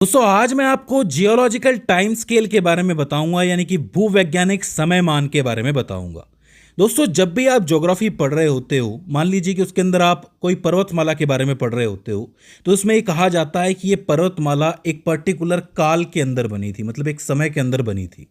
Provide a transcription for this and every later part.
दोस्तों आज मैं आपको जियोलॉजिकल टाइम स्केल के बारे में बताऊंगा यानी कि भूवैज्ञानिक समय मान के बारे में बताऊंगा। दोस्तों जब भी आप ज्योग्राफी पढ़ रहे होते हो, मान लीजिए कि उसके अंदर आप कोई पर्वतमाला के बारे में पढ़ रहे होते हो, तो उसमें ये कहा जाता है कि ये पर्वतमाला एक पर्टिकुलर काल के अंदर बनी थी, मतलब एक समय के अंदर बनी थी।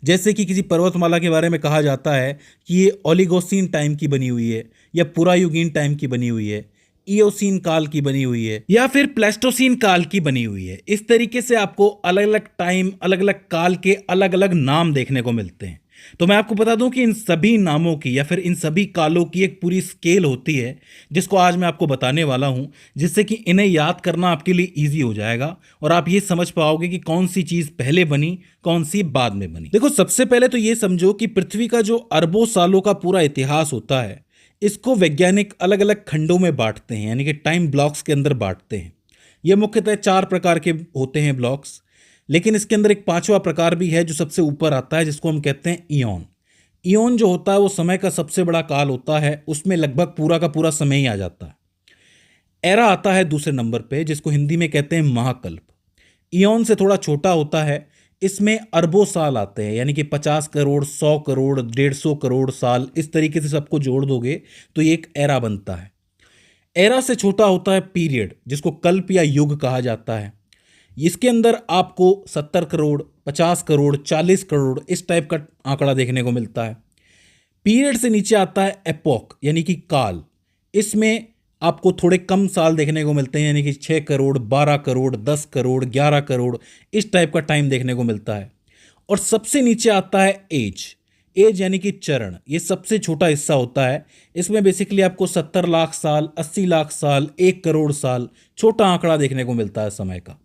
जैसे कि किसी पर्वतमाला के बारे में कहा जाता है कि ये ओलिगोसीन टाइम की बनी हुई है, या पुरायुगीन टाइम की बनी हुई है, इयोसीन काल की बनी हुई है, या फिर प्लेस्टोसीन काल की बनी हुई है। इस तरीके से आपको अलग अलग टाइम, अलग अलग काल के अलग अलग नाम देखने को मिलते हैं। तो मैं आपको बता दूं कि इन सभी नामों की या फिर इन सभी कालों की एक पूरी स्केल होती है, जिसको आज मैं आपको बताने वाला हूं, जिससे कि इन्हें याद करना आपके लिए ईजी हो जाएगा और आप ये समझ पाओगे कि कौन सी चीज पहले बनी, कौन सी बाद में बनी। देखो, सबसे पहले तो ये समझो कि पृथ्वी का जो अरबों सालों का पूरा इतिहास होता है, इसको वैज्ञानिक अलग अलग खंडों में बांटते हैं, यानी कि टाइम ब्लॉक्स के अंदर बांटते हैं। ये मुख्यतः 4 प्रकार के होते हैं ब्लॉक्स, लेकिन इसके अंदर एक 5वां प्रकार भी है जो सबसे ऊपर आता है, जिसको हम कहते हैं ईयोन। ईयोन जो होता है वो समय का सबसे बड़ा काल होता है, उसमें लगभग पूरा का पूरा समय ही आ जाता है। एरा आता है दूसरे नंबर पे, जिसको हिंदी में कहते हैं महाकल्प। ईयोन से थोड़ा छोटा होता है, इसमें अरबों साल आते हैं, यानी कि 50 करोड़, 100 करोड़, 150 करोड़ साल, इस तरीके से सबको जोड़ दोगे तो ये एक एरा बनता है। एरा से छोटा होता है पीरियड, जिसको कल्प या युग कहा जाता है। इसके अंदर आपको 70 करोड़, 50 करोड़, 40 करोड़ इस टाइप का आंकड़ा देखने को मिलता है। पीरियड से नीचे आता है एपोक, यानी कि काल। इसमें आपको थोड़े कम साल देखने को मिलते हैं, यानी कि 6 करोड़, 12 करोड़, 10 करोड़, 11 करोड़ इस टाइप का टाइम देखने को मिलता है। और सबसे नीचे आता है एज। एज यानी कि चरण, ये सबसे छोटा हिस्सा होता है। इसमें बेसिकली आपको 70 लाख साल, 80 लाख साल, 1 करोड़ साल छोटा आंकड़ा देखने को मिलता है समय का।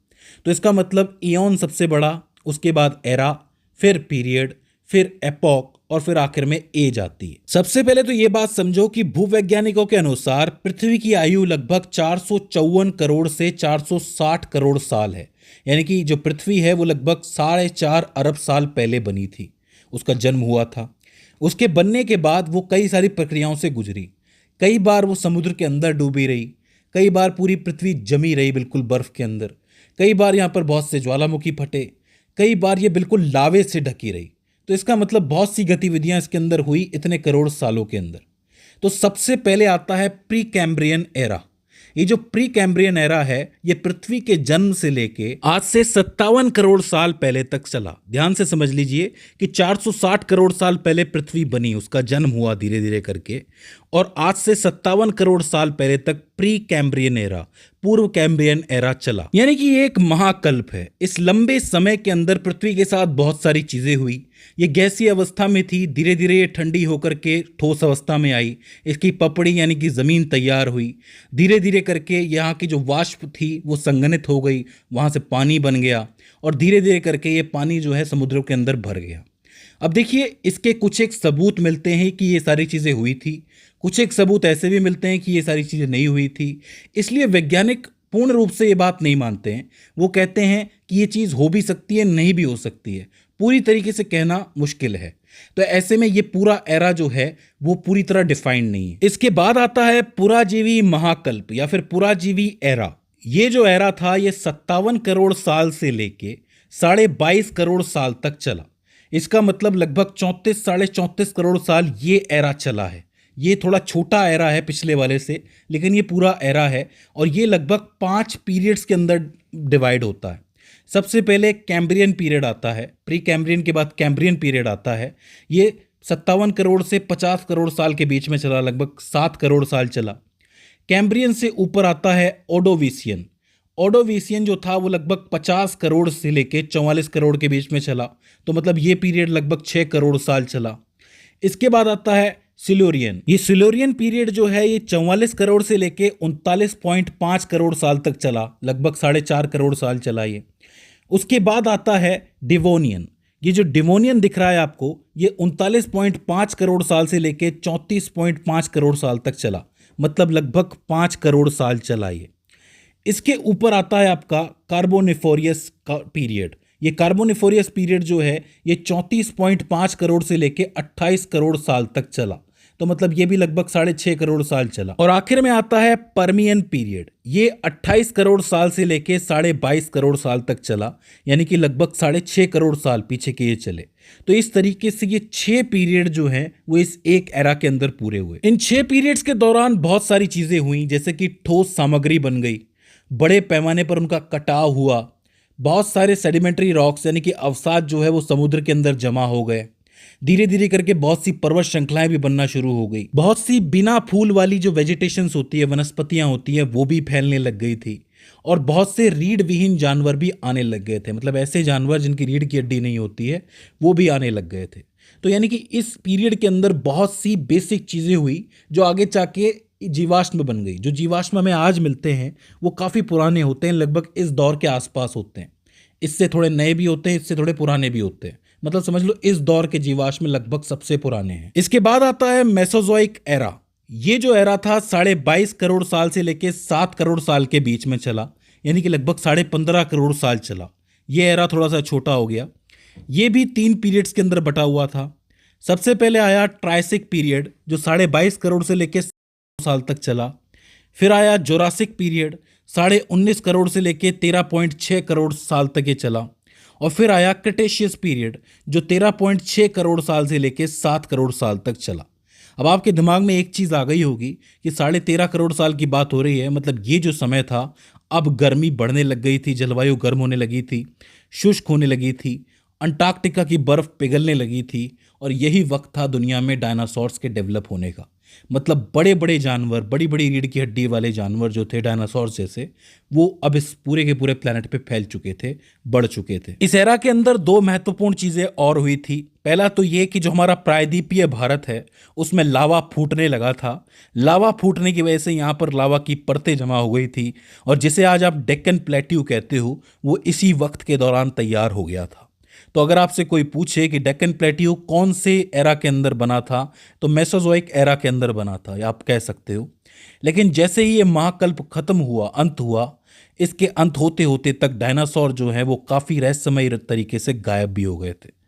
तो इसका मतलब ईयोन सबसे बड़ा, उसके बाद एरा, फिर पीरियड, फिर एपोक और फिर आखिर में एज आती है। सबसे पहले तो ये बात समझो कि भूवैज्ञानिकों के अनुसार पृथ्वी की आयु लगभग 454 करोड़ से 460 करोड़ साल है। यानी कि जो पृथ्वी है वो लगभग 4.5 अरब साल पहले बनी थी, उसका जन्म हुआ था। उसके बनने के बाद वो कई सारी प्रक्रियाओं से गुजरी। कई बार वो समुद्र के अंदर डूबी रही, कई बार पूरी पृथ्वी जमी रही बिल्कुल बर्फ के अंदर, कई बार यहाँ पर बहुत से ज्वालामुखी फटे, कई बार ये बिल्कुल लावे से ढकी रही। तो इसका मतलब बहुत सी गतिविधियां इसके अंदर हुई इतने करोड़ सालों के अंदर। तो सबसे पहले आता है प्री कैम्ब्रियन एरा। ये जो प्री कैम्ब्रियन एरा है, ये पृथ्वी के जन्म से लेके आज से 57 करोड़ साल पहले तक चला। ध्यान से समझ लीजिए कि 460 करोड़ साल पहले पृथ्वी बनी, उसका जन्म हुआ धीरे धीरे करके, और आज से 57 करोड़ साल पहले तक प्री कैम्ब्रियन एरा, पूर्व कैम्ब्रियन एरा चला। यानी कि ये एक महाकल्प है। इस लंबे समय के अंदर पृथ्वी के साथ बहुत सारी चीजें हुई। ये गैसीय अवस्था में थी, धीरे धीरे ये ठंडी होकर के ठोस अवस्था में आई। इसकी पपड़ी यानी कि जमीन तैयार हुई। धीरे धीरे करके यहाँ की जो वाष्प थी वो संघनित हो गई, वहाँ से पानी बन गया, और धीरे धीरे करके ये पानी जो है समुद्रों के अंदर भर गया। अब देखिए, इसके कुछ एक सबूत मिलते हैं कि ये सारी चीज़ें हुई थी, कुछ एक सबूत ऐसे भी मिलते हैं कि ये सारी चीज़ें नहीं हुई थी। इसलिए वैज्ञानिक पूर्ण रूप से ये बात नहीं मानते हैं। वो कहते हैं कि ये चीज़ हो भी सकती है, नहीं भी हो सकती है, पूरी तरीके से कहना मुश्किल है। तो ऐसे में ये पूरा एरा जो है वो पूरी तरह डिफाइंड नहीं है। इसके बाद आता है पुराजीवी महाकल्प या फिर पुराजीवी एरा। ये जो एरा था ये 57 करोड़ साल से लेके 22.5 करोड़ साल तक चला। इसका मतलब लगभग 34 साढ़े 34 करोड़ साल ये एरा चला है। ये थोड़ा छोटा एरा है पिछले वाले से, लेकिन ये पूरा एरा है, और ये लगभग 5 पीरियड्स के अंदर डिवाइड होता है। सबसे पहले कैम्ब्रियन पीरियड आता है, प्री कैम्ब्रियन के बाद कैम्ब्रियन पीरियड आता है। ये 57 करोड़ से 50 करोड़ साल के बीच में चला, लगभग 7 करोड़ साल चला। कैम्ब्रियन से ऊपर आता है ओडोविसियन। ओडोविसियन जो था वो लगभग 50 करोड़ से लेके 44 करोड़ के बीच में चला, तो मतलब ये पीरियड लगभग 6 करोड़ साल चला। इसके बाद आता है सिल्यूरियन। ये सिल्यूरियन पीरियड जो है ये 44 करोड़ से लेके 39.5 करोड़ साल तक चला, लगभग 4.5 करोड़ साल चला ये। उसके बाद आता है डिवोनियन। ये जो डिवोनियन दिख रहा है आपको, ये 39.5 करोड़ साल से लेके 34.5 करोड़ साल तक चला, मतलब लगभग 5 करोड़ साल चला ये। इसके ऊपर आता है आपका कार्बोनिफोरियस का पीरियड। ये कार्बोनिफोरियस पीरियड जो है ये 34.5 करोड़ से लेके 28 करोड़ साल तक चला, तो मतलब ये भी लगभग 6.5 करोड़ साल चला। और आखिर में आता है पर्मियन पीरियड। ये 28 करोड़ साल से लेके 22.5 करोड़ साल तक चला, यानी कि लगभग 6.5 करोड़ साल पीछे के ये चले। तो इस तरीके से ये 6 पीरियड जो हैं वो इस एक एरा के अंदर पूरे हुए। इन 6 पीरियड्स के दौरान बहुत सारी चीजें हुई, जैसे कि ठोस सामग्री बन गई, बड़े पैमाने पर उनका कटाव हुआ, बहुत सारे सेडिमेंट्री रॉक्स यानी कि अवसाद जो है वो समुद्र के अंदर जमा हो गए, धीरे धीरे करके बहुत सी पर्वत श्रृंखलाएं भी बनना शुरू हो गई, बहुत सी बिना फूल वाली जो वेजिटेशंस होती है, वनस्पतियां होती है, वो भी फैलने लग गई थी। और बहुत से रीढ़ विहीन जानवर भी आने लग गए थे, मतलब ऐसे जानवर जिनकी रीढ़ की हड्डी नहीं होती है वो भी आने लग गए थे। तो यानी कि इस पीरियड के अंदर बहुत सी बेसिक चीजें हुई जो आगे जाके जीवाश्म बन गई। जो जीवाश्म हमें आज मिलते हैं वो काफी पुराने होते हैं, लगभग इस दौर के आसपास होते हैं। इससे थोड़े नए भी होते हैं, इससे थोड़े पुराने भी होते हैं, मतलब समझ लो इस दौर के जीवाश्म लगभग सबसे पुराने हैं। इसके बाद आता है मेसोजोइक एरा। ये जो एरा था 22.5 करोड़ साल से लेके 7 करोड़ साल के बीच में चला, यानी कि लगभग 15.5 करोड़ साल चला। ये एरा थोड़ा सा छोटा हो गया। ये भी 3 पीरियड्स के अंदर बटा हुआ था। सबसे पहले आया ट्राइसिक पीरियड जो 22.5 करोड़ से लेके साल तक चला। फिर आया जोरासिक पीरियड 19.5 करोड़ से लेके 13.6 करोड़ साल तक ये चला। और फिर आया क्रिटेशियस पीरियड जो 13.6 करोड़ साल से लेके 7 करोड़ साल तक चला। अब आपके दिमाग में एक चीज़ आ गई होगी कि 13.5 करोड़ साल की बात हो रही है, मतलब ये जो समय था अब गर्मी बढ़ने लग गई थी, जलवायु गर्म होने लगी थी, शुष्क होने लगी थी, अंटार्कटिका की बर्फ पिघलने लगी थी, और यही वक्त था दुनिया में डायनासोर्स के डेवलप होने का। मतलब बड़े बड़े जानवर, बड़ी बड़ी रीढ़ की हड्डी वाले जानवर जो थे डायनासोर्स जैसे, वो अब इस पूरे के पूरे प्लेनेट पे फैल चुके थे, बढ़ चुके थे। इस एरा के अंदर 2 महत्वपूर्ण चीजें और हुई थी। पहला तो ये कि जो हमारा प्रायद्वीपीय भारत है उसमें लावा फूटने लगा था। लावा फूटने की वजह से यहाँ पर लावा की परतें जमा हो गई थी, और जिसे आज आप डेक्कन प्लेट्यू कहते हो वो इसी वक्त के दौरान तैयार हो गया था। तो अगर आपसे कोई पूछे कि डेक्कन प्लेट्यू कौन से एरा के अंदर बना था, तो मेसोजोइक एरा के अंदर बना था, या आप कह सकते हो। लेकिन जैसे ही ये महाकल्प खत्म हुआ, अंत हुआ, इसके अंत होते होते तक डायनासोर जो है वो काफ़ी रहस्यमयी तरीके से गायब भी हो गए थे।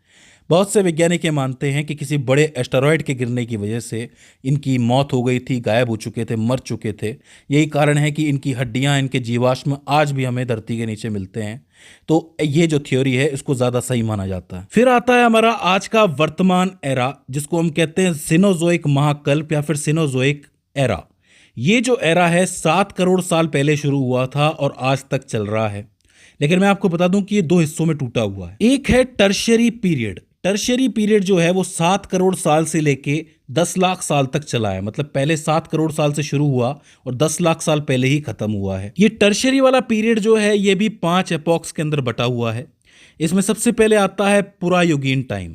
बहुत से वैज्ञानिक ये मानते हैं कि किसी बड़े एस्टेरॉयड के गिरने की वजह से इनकी मौत हो गई थी, गायब हो चुके थे, मर चुके थे। यही कारण है कि इनकी हड्डियां, इनके जीवाश्म आज भी हमें धरती के नीचे मिलते हैं। तो ये जो थ्योरी है इसको ज़्यादा सही माना जाता है। फिर आता है हमारा आज का वर्तमान एरा, जिसको हम कहते हैं सिनोजोइक महाकल्प या फिर सिनोजोइक एरा। ये जो एरा है 7 करोड़ साल पहले शुरू हुआ था और आज तक चल रहा है। लेकिन मैं आपको बता दूं कि ये 2 हिस्सों में टूटा हुआ है। एक है टर्शियरी पीरियड। टर्शियरी पीरियड जो है वो 7 करोड़ साल से लेके 10 लाख साल तक चला है, मतलब पहले 7 करोड़ साल से शुरू हुआ और 10 लाख साल पहले ही खत्म हुआ है। ये टर्शियरी वाला पीरियड जो है ये भी 5 एपॉक्स के अंदर बटा हुआ है। इसमें सबसे पहले आता है पुरायुगीन टाइम।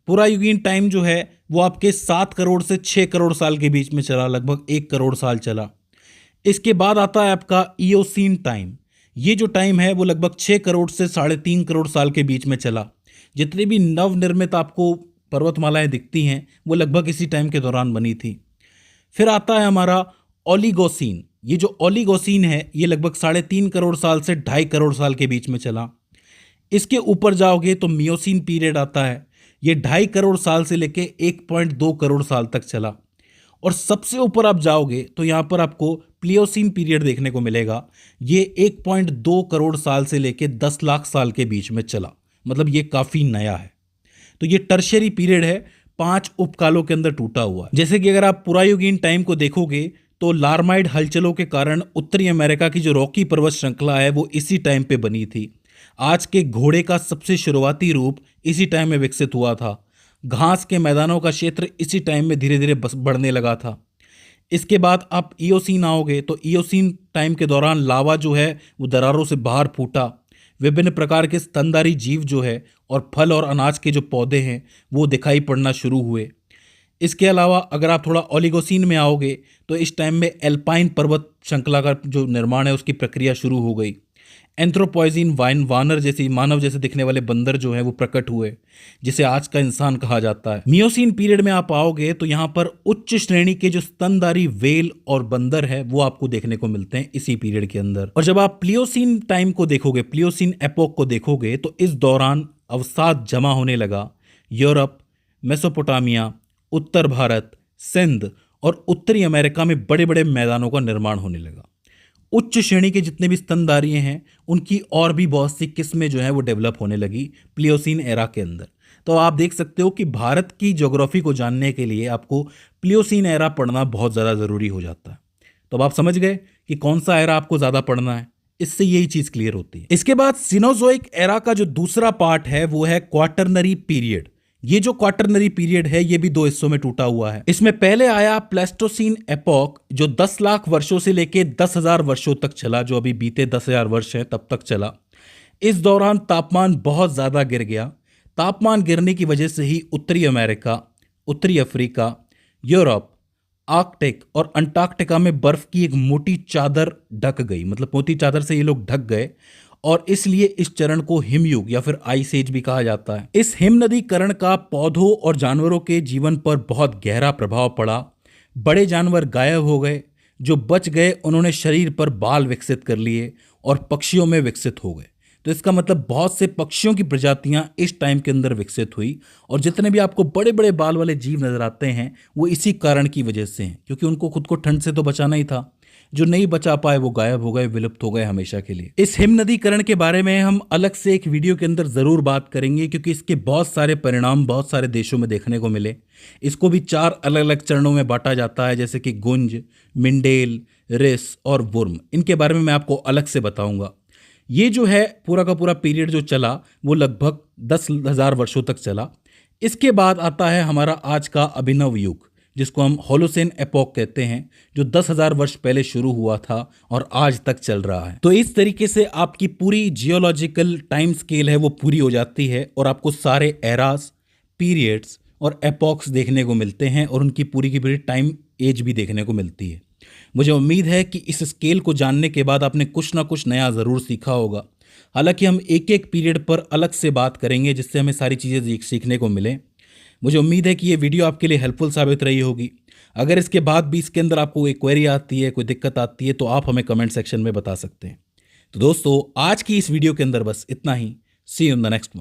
पुरायुगीन टाइम जो है वो आपके 7 करोड़ से 6 करोड़ साल के बीच में चला, लगभग 1 करोड़ साल चला। इसके बाद आता है आपका इयोसीन टाइम। ये जो टाइम है वो लगभग 6 करोड़ से 3.5 करोड़ साल के बीच में चला। जितनी भी नवनिर्मित आपको पर्वतमालाएं दिखती हैं वो लगभग इसी टाइम के दौरान बनी थी। फिर आता है हमारा ओलिगोसीन। ये जो ओलिगोसीन है ये लगभग 3.5 करोड़ साल से 2.5 करोड़ साल के बीच में चला। इसके ऊपर जाओगे तो मियोसीन पीरियड आता है। ये 2.5 करोड़ साल से लेके 1.2 करोड़ साल तक चला। और सबसे ऊपर आप जाओगे तो यहाँ पर आपको प्लियोसीन पीरियड देखने को मिलेगा। ये 1.2 करोड़ साल से लेके 10 लाख साल के बीच में चला, मतलब ये काफ़ी नया है। तो ये टर्शियरी पीरियड है, 5 उपकालों के अंदर टूटा हुआ है। जैसे कि अगर आप पुरायुगीन टाइम को देखोगे तो लार्माइड हलचलों के कारण उत्तरी अमेरिका की जो रॉकी पर्वत श्रृंखला है वो इसी टाइम पे बनी थी। आज के घोड़े का सबसे शुरुआती रूप इसी टाइम में विकसित हुआ था। घास के मैदानों का क्षेत्र इसी टाइम में धीरे धीरे बढ़ने लगा था। इसके बाद आप इयोसीन आओगे तो इयोसीन टाइम के दौरान लावा जो है वो दरारों से बाहर फूटा। विभिन्न प्रकार के स्तनधारी जीव जो है और फल और अनाज के जो पौधे हैं वो दिखाई पड़ना शुरू हुए। इसके अलावा अगर आप थोड़ा ओलिगोसीन में आओगे तो इस टाइम में एल्पाइन पर्वत श्रृंखला का जो निर्माण है उसकी प्रक्रिया शुरू हो गई। एंथ्रोपॉइजीन वानर जैसी मानव जैसे दिखने वाले बंदर जो हैं वो प्रकट हुए, जिसे आज का इंसान कहा जाता है। मियोसीन पीरियड में आप आओगे तो यहाँ पर उच्च श्रेणी के जो स्तनधारी व्हेल और बंदर है वो आपको देखने को मिलते हैं इसी पीरियड के अंदर। और जब आप प्लियोसीन टाइम को देखोगे, प्लियोसीन एपोक को देखोगे, तो इस दौरान अवसाद जमा होने लगा। यूरोप, मेसोपोटामिया, उत्तर भारत, सिंध और उत्तरी अमेरिका में बड़े बड़े मैदानों का निर्माण होने लगा। उच्च श्रेणी के जितने भी स्तनधारी हैं उनकी और भी बहुत सी किस्में जो है वो डेवलप होने लगी प्लियोसीन एरा के अंदर। तो आप देख सकते हो कि भारत की ज्योग्राफी को जानने के लिए आपको प्लियोसीन एरा पढ़ना बहुत ज़्यादा ज़रूरी हो जाता है। तो अब आप समझ गए कि कौन सा एरा आपको ज़्यादा पढ़ना है, इससे यही चीज़ क्लियर होती है। इसके बाद सिनोजोइक एरा का जो दूसरा पार्ट है वो है क्वाटरनरी पीरियड। ये जो क्वाटरनरी पीरियड है ये भी दो हिस्सों में टूटा हुआ है। इसमें पहले आया प्लेस्टोसीन एपॉक जो 10 लाख वर्षों से लेके 10,000 वर्षों तक चला, जो अभी बीते 10,000 वर्ष है तब तक चला। इस दौरान तापमान बहुत ज़्यादा गिर गया। तापमान गिरने की वजह से ही उत्तरी अमेरिका, उत्तरी अफ्रीका, यूरोप, आर्कटिक और अंटार्कटिका में बर्फ की एक मोटी चादर ढक गई। मतलब मोटी चादर से ये लोग ढक गए और इसलिए इस चरण को हिमयुग या फिर आइस एज भी कहा जाता है। इस हिमनदीकरण का पौधों और जानवरों के जीवन पर बहुत गहरा प्रभाव पड़ा। बड़े जानवर गायब हो गए, जो बच गए उन्होंने शरीर पर बाल विकसित कर लिए और पक्षियों में विकसित हो गए। तो इसका मतलब बहुत से पक्षियों की प्रजातियां इस टाइम के अंदर विकसित हुई और जितने भी आपको बड़े बड़े बाल वाले जीव नजर आते हैं वो इसी कारण की वजह से हैं, क्योंकि उनको खुद को ठंड से तो बचाना ही था। जो नहीं बचा पाए वो गायब हो गए, विलुप्त हो गए हमेशा के लिए। इस हिमनदीकरण के बारे में हम अलग से एक वीडियो के अंदर जरूर बात करेंगे, क्योंकि इसके बहुत सारे परिणाम बहुत सारे देशों में देखने को मिले। इसको भी 4 अलग अलग चरणों में बांटा जाता है, जैसे कि गुंज, मिंडेल, रिस और वुर्म। इनके बारे में मैं आपको अलग से बताऊंगा। ये जो है पूरा का पूरा पीरियड जो चला वो लगभग 10,000 वर्षों तक चला। इसके बाद आता है हमारा आज का अभिनव युग, जिसको हम होलोसेन एपॉक कहते हैं, जो 10,000 वर्ष पहले शुरू हुआ था और आज तक चल रहा है। तो इस तरीके से आपकी पूरी जियोलॉजिकल टाइम स्केल है वो पूरी हो जाती है और आपको सारे एरास, पीरियड्स और एपॉक्स देखने को मिलते हैं और उनकी पूरी की पूरी टाइम एज भी देखने को मिलती है। मुझे उम्मीद है कि इस स्केल को जानने के बाद आपने कुछ ना कुछ नया ज़रूर सीखा होगा। हालांकि हम एक एक पीरियड पर अलग से बात करेंगे जिससे हमें सारी चीज़ें सीखने को मिले। मुझे उम्मीद है कि ये वीडियो आपके लिए हेल्पफुल साबित रही होगी। अगर इसके बाद भी इसके अंदर आपको कोई क्वेरी आती है, कोई दिक्कत आती है, तो आप हमें कमेंट सेक्शन में बता सकते हैं। तो दोस्तों आज की इस वीडियो के अंदर बस इतना ही। See you in the next one.